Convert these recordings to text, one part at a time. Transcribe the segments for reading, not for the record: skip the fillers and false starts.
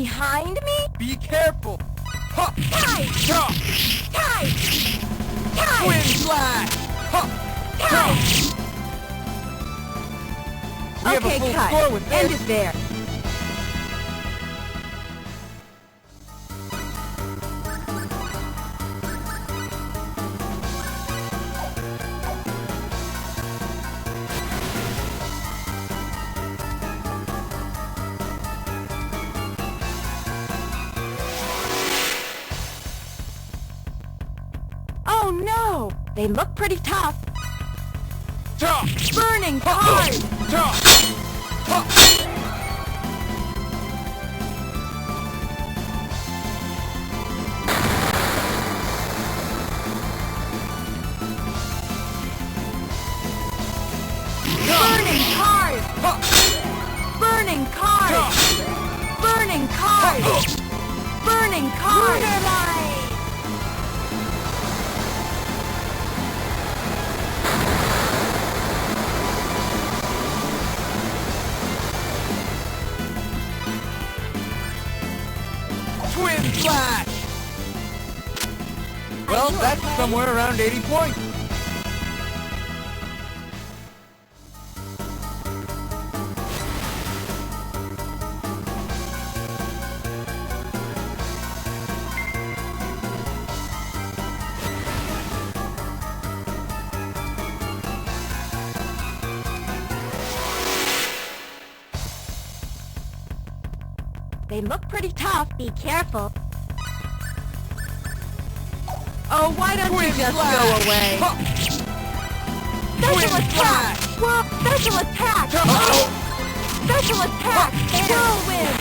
behind me? Be careful! Ha! Tight! Cha! Tight! Tight! Twin slash! Ha! Tight! We have a Okay, full cut. score with End this. it there. Oh no! They look pretty tough. Cha! Burning cars! Cha! Ha! Burning cars! Ha! Burning cars! Burning cars! Burning cars! Lunar light! Twin slash! Well, that's somewhere around 80 points. They look pretty tough. Be careful. Oh, why don't Twin you just slash! go away? Ha! Special Twin attack! slash! Well, special attack! Uh-oh! Special attack! Whirlwind!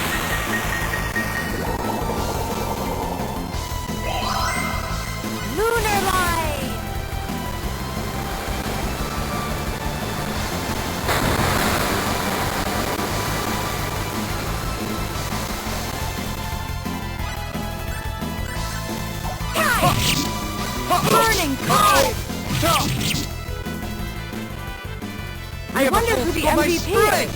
Lunar light! Burning cars! Cha! We I have a wonder full who the score by MVP spray. is.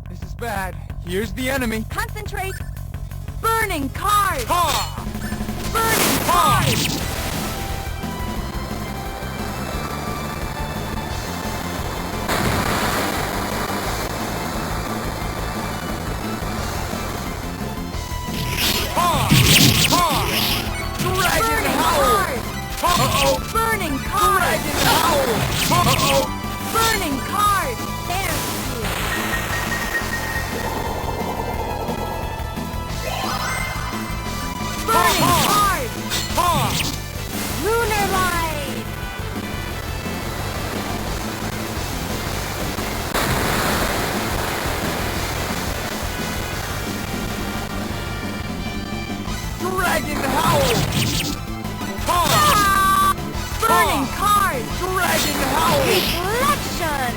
This is bad. Here's the enemy. Concentrate! Burning cars! Ha! Burning cars! Ha! Ha! Dragon Burning howl! cars! Uh-oh! Burning cars! Dragon howl! Uh-oh! Burning cars! There's you! Burning cars! Ha! Lunar light! Dragon howl! Ha! Ah! Burning cars! Dragon howl! Reflection!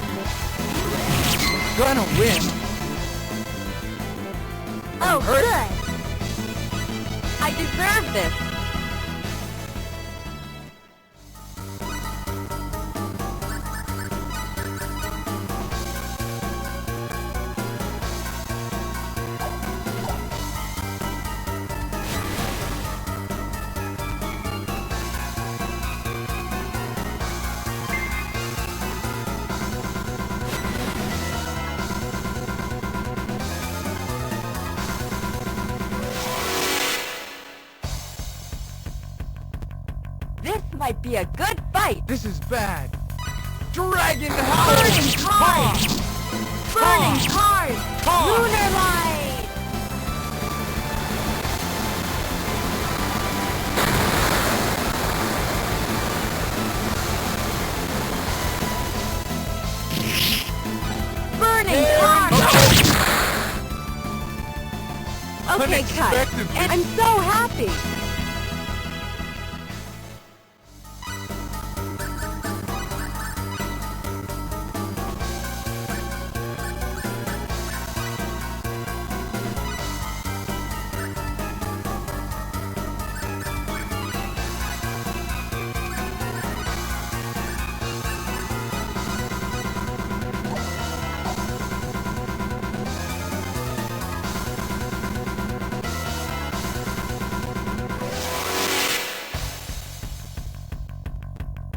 gonna win. Oh, hurt? good. I deserve this. This might be a good fight. This is bad. Dragon Howl! Burning card! Burning Ha! card! Ha! Lunar light! Burning card! Okay, cut. Unexpected. And I'm so happy.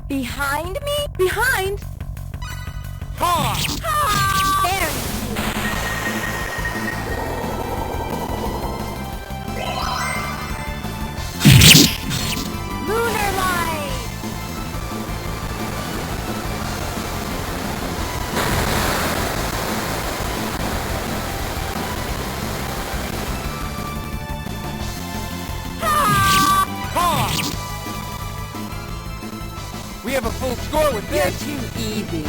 Behind me? Behind? Ha! There. Lunar light! Ha! We have a full score with You're this. too easy.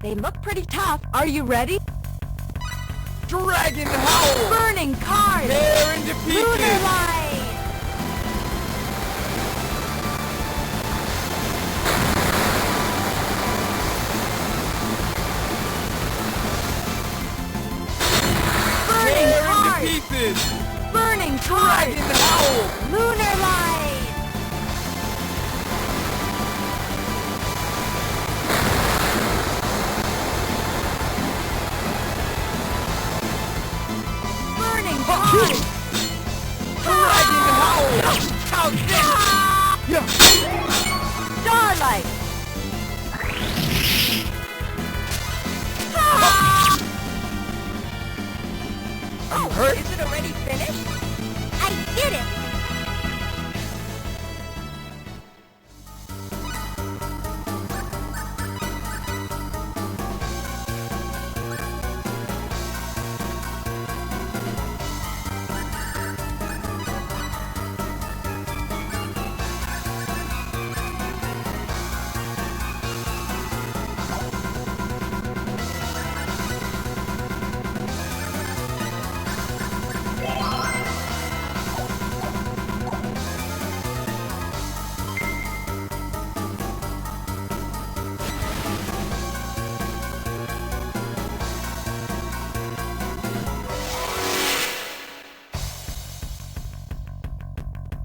They look pretty tough. Are you ready? Dragon Howl! Burning card! Tear into Lunar pieces! light! Burning Tear into card! pieces! Burning card! Dragon Howl! Lunar light! Burning card! Dragon Howl! How's this? Yeah. Starlight! Are you hurt? Is it already finished? I did it!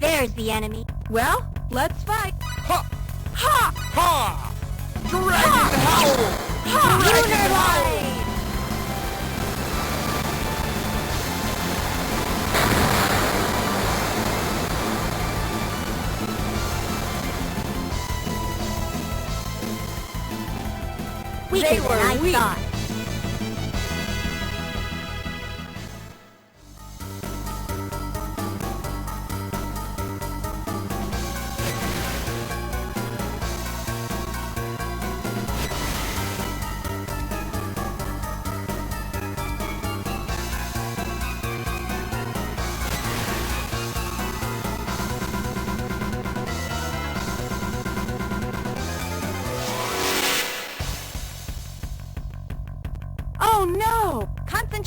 There's the enemy. Well, let's fight. Ha! Ha! Ha! Dragon Howl! Ha! Dragon Lunar Howl! light! Weaker They than were I weak. thought.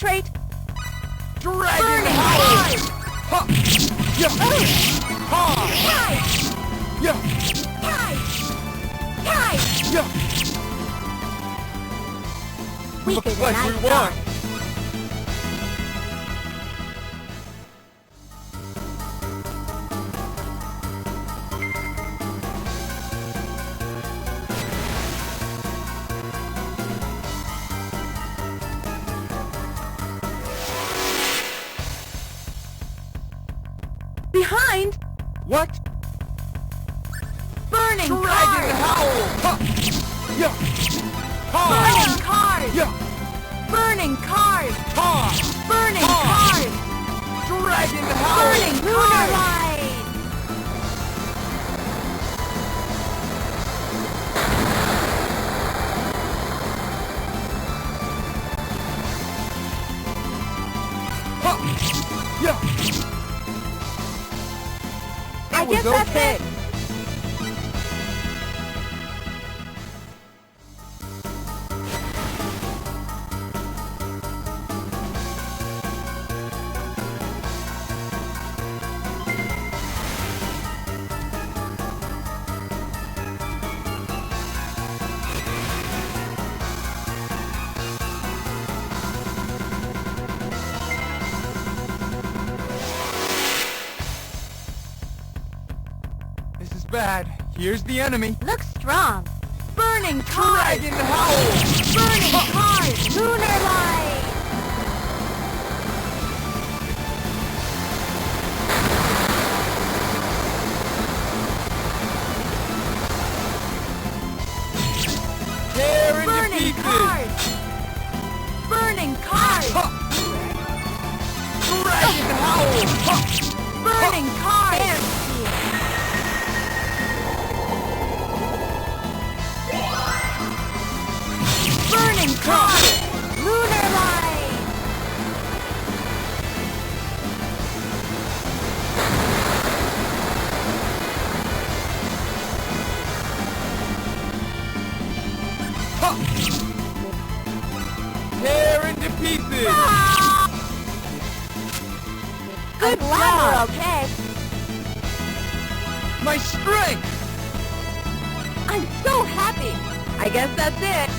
Concentrate. Dragon Burning Howl! Tide. Ha! Yeah! Ha! Tide. Yeah! Tide. Tide. Yeah! Weaker Looks than like I we thought. won! Behind. What? Burning Dragon cars. Howl! Ha! Yeah! Ha! Burning cars. Yeah! Burning cars. Ha! Burning Ha! cars. Dragon Howl! Burning lunar light. Ha! Yeah! I It was guess that's okay. it. This is bad. Here's the enemy. Looks strong. Burning cars. Dragon Howl! Burning cars. Lunar light. Tear into Burning pieces! cars. Burning cars. Ha! Dragon Howl! Ha! Burning cars. Burning cars. Lunar light. Ha! Tear into pieces! Good job. Okay. My strength! I'm so happy. I guess that's it.